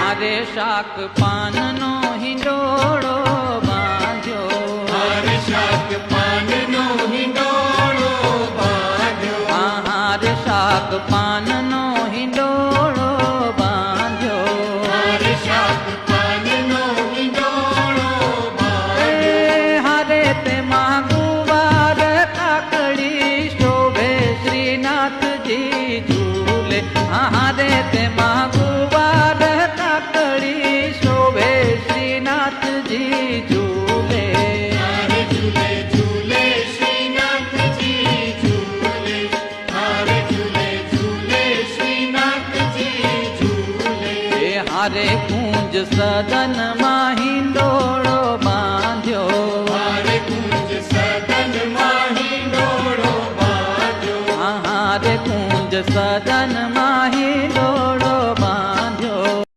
હારે શાક પાનનો હિંડોળો બાંધ્યો, હારે શાક પાનનો હિંડોળો બાંધ્યો, હારે શાક પાનનો હિંડોળો બાંધ્યો, હારે શાક પાનનો હિંડોળો બાંધ્યો. હારે તેમાં ગુવાર કાકડી શોભે શ્રીનાથજી ઝૂલે, હારે તેમાં ગુવાર કાકડી શોભે શ્રીનાથજી ઝૂલે. હારે ઝૂલે ઝૂલે શ્રીનાથજી ઝૂલે, હારે ઝૂલે ઝૂલે શ્રીનાથજી ઝૂલે. હારે કુંજ સદનમાં હિંડોળો બાંધ્યો, હારે કુંજ સદનમાં હિંડોળો બાંધ્યો, હારે કુંજ સદન